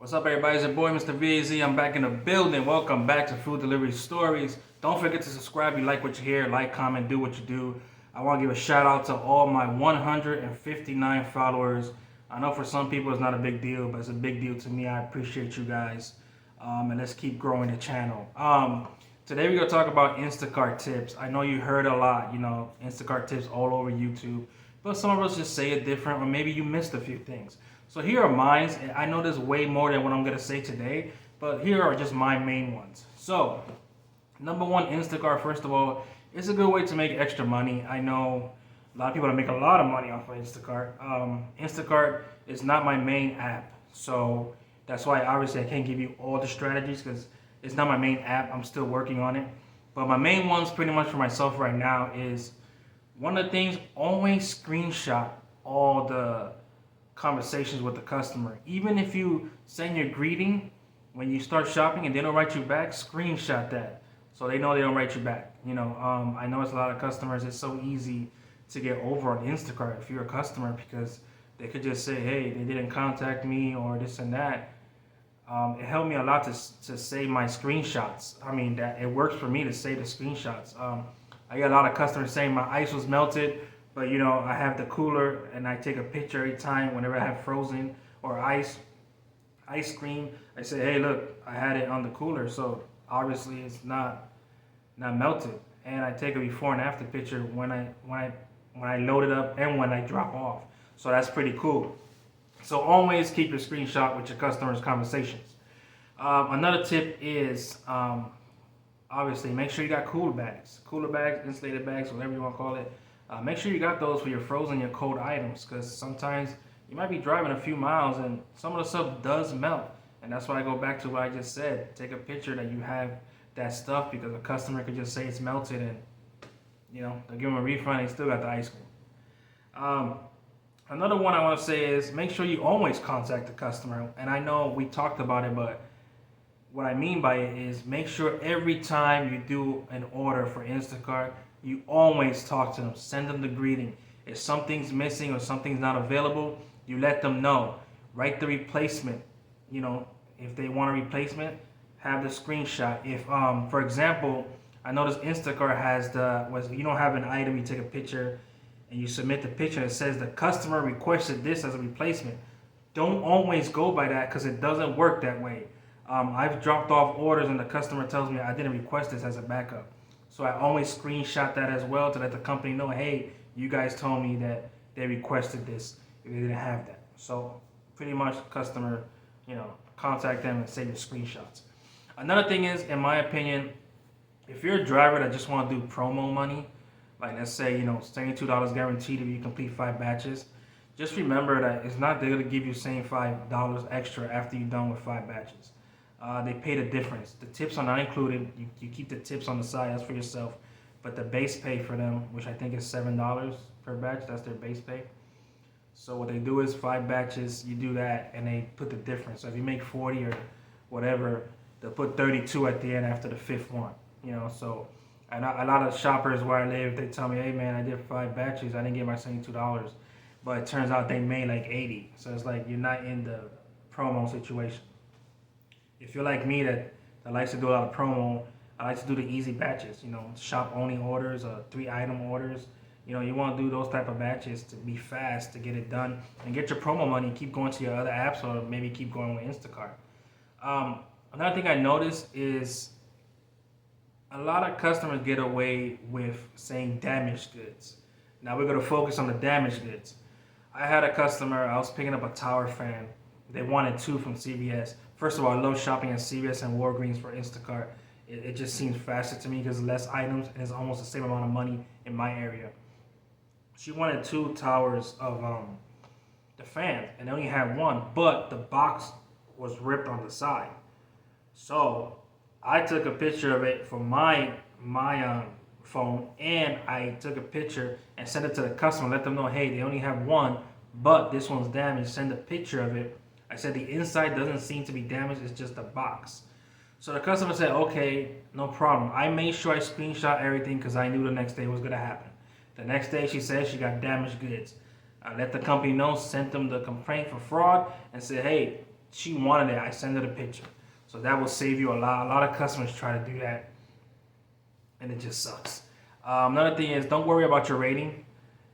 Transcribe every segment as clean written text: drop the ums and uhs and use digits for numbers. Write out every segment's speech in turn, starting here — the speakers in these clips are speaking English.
What's up, everybody? It's your boy, Mr. VAZ. I'm back in the building. Welcome back to Food Delivery Stories. Don't forget to subscribe. You like what you hear, like, comment, do what you do. I want to give a shout out to all my 159 followers. I know for some people it's not a big deal, but it's a big deal to me. I appreciate you guys. And let's keep growing the channel. Today we're going to talk about Instacart tips. I know you heard a lot, Instacart tips all over YouTube. But some of us just say it different, or maybe you missed a few things. So here are mine. I know there's way more than what I'm going to say today, but here are just my main ones. So, number one, Instacart, first of all, it's a good way to make extra money. I know a lot of people that make a lot of money off of Instacart. Instacart is not my main app, so that's why obviously I can't give you all the strategies because it's not my main app. I'm still working on it. But my main ones pretty much for myself right now is one of the things, always screenshot all the conversations with the customer. Even if you send your greeting when you start shopping and they don't write you back, screenshot that so they know they don't write you back. I know it's a lot of customers. It's so easy to get over on Instacart if you're a customer because they could just say, hey, they didn't contact me or this and that. It helped me a lot to save my screenshots. That it works for me to save the screenshots. I got a lot of customers saying my ice was melted, but I have the cooler and I take a picture every time whenever I have frozen or ice cream. I say, hey, look, I had it on the cooler, so obviously it's not melted. And I take a before and after picture when I load it up and when I drop off. So that's pretty cool. So always keep your screenshot with your customers' conversations. Another tip is obviously make sure you got cooler bags, insulated bags, whatever you want to call it. Make sure you got those for your frozen, your cold items, because sometimes you might be driving a few miles and some of the stuff does melt. And that's why I go back to what I just said. Take a picture that you have that stuff because a customer could just say it's melted and, they'll give them a refund and they still got the ice cream. Another one I want to say is make sure you always contact the customer. And I know we talked about it, but what I mean by it is make sure every time you do an order for Instacart, you always talk to them. Send them the greeting. If something's missing or something's not available, you let them know. Write the replacement. If they want a replacement, have the screenshot. If, for example, I noticed Instacart has you don't have an item, you take a picture and you submit the picture and it says the customer requested this as a replacement. Don't always go by that because it doesn't work that way. I've dropped off orders and the customer tells me I didn't request this as a backup. So I always screenshot that as well to let the company know, hey, you guys told me that they requested this if they didn't have that. So pretty much customer, contact them and save your screenshots. Another thing is, in my opinion, if you're a driver that just want to do promo money, like let's say, $72 guaranteed if you complete 5 batches, just remember that it's not they're going to give you same $5 extra after you're done with 5 batches. They pay the difference. The tips are not included. You keep the tips on the side. That's for yourself. But the base pay for them, which I think is $7 per batch, that's their base pay. So what they do is 5 batches, you do that, and they put the difference. So if you make 40 or whatever, they'll put 32 at the end after the 5th one. So and a lot of shoppers where I live, they tell me, hey man, I did 5 batches, I didn't get my $72. But it turns out they made like 80. So it's like you're not in the promo situation. If you're like me that likes to do a lot of promo, I like to do the easy batches, shop only orders or 3 item orders. You want to do those type of batches to be fast, to get it done and get your promo money, keep going to your other apps or maybe keep going with Instacart. Another thing I noticed is a lot of customers get away with saying damaged goods. Now we're going to focus on the damaged goods. I had a customer, I was picking up a tower fan. They wanted 2 from CVS. First of all, I love shopping at CVS and Walgreens for Instacart. It just seems faster to me because less items and it's almost the same amount of money in my area. She wanted 2 towers of the fan and they only had 1, but the box was ripped on the side. So I took a picture of it from my phone and I took a picture and sent it to the customer, let them know, hey, they only have 1, but this one's damaged. Send a picture of it. I said the inside doesn't seem to be damaged, it's just the box. So the customer said, okay, no problem. I made sure I screenshot everything because I knew the next day was going to happen. The next day she said she got damaged goods. I let the company know, sent them the complaint for fraud and said, hey, she wanted it, I send her the picture. So that will save you a lot. A lot of customers try to do that, and it just sucks. Another thing is, don't worry about your rating.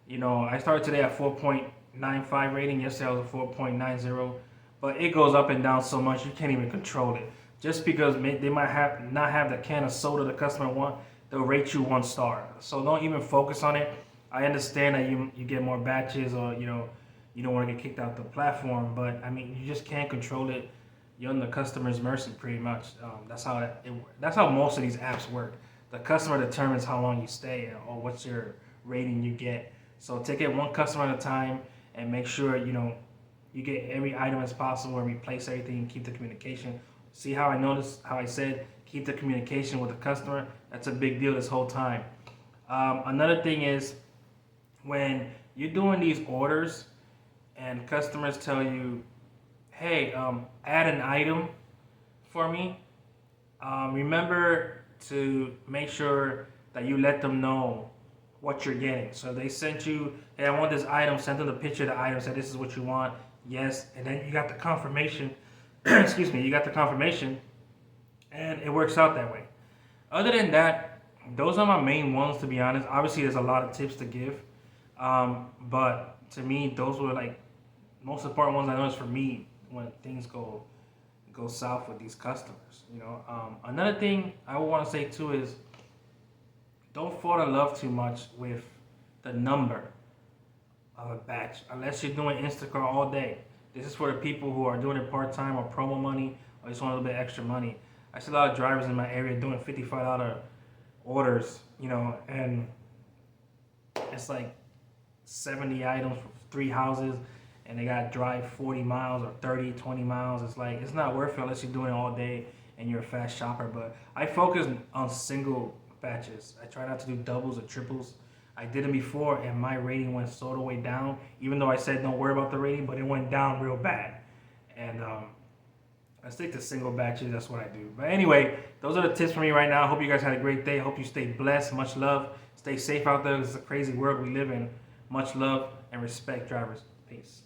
I started today at 4.95 rating. Yesterday I was a 4.90, but it goes up and down so much you can't even control it. Just because they might not have the can of soda the customer want, they'll rate you 1 star. So don't even focus on it. I understand that you get more batches, or you don't want to get kicked out the platform, but I mean, you just can't control it. You're on the customer's mercy, pretty much. That's how most of these apps work. The customer determines how long you stay or what's your rating you get. So take it one customer at a time and make sure you get every item as possible and replace everything and keep the communication. See how I said keep the communication with the customer? That's a big deal this whole time. Another thing is, when you're doing these orders and customers tell you, hey, add an item for me, remember to make sure that you let them know what you're getting. So they sent you, hey, I want this item, send them the picture of the item, said this is what you want, yes, and then you got the confirmation, excuse me, you got the confirmation, and it works out that way. Other than that, those are my main ones, to be honest. Obviously, there's a lot of tips to give, but to me, those were like most important ones I noticed for me when things go south with these customers. Another thing I would want to say too is, don't fall in love too much with the number of a batch unless you're doing Instacart all day. This is for the people who are doing it part-time or promo money or just want a little bit extra money. I see a lot of drivers in my area doing $55 orders, and it's like 70 items for 3 houses, and they got to drive 40 miles or 30, 20 miles. It's like, it's not worth it unless you're doing it all day and you're a fast shopper. But I focus on single batches. I try not to do doubles or triples. I did it before, and my rating went so the way down, even though I said don't worry about the rating, but it went down real bad. And I stick to single batches. That's what I do. But anyway, those are the tips for me right now. I hope you guys had a great day. I hope you stay blessed. Much love. Stay safe out there. This is a crazy world we live in. Much love and respect, drivers. Peace.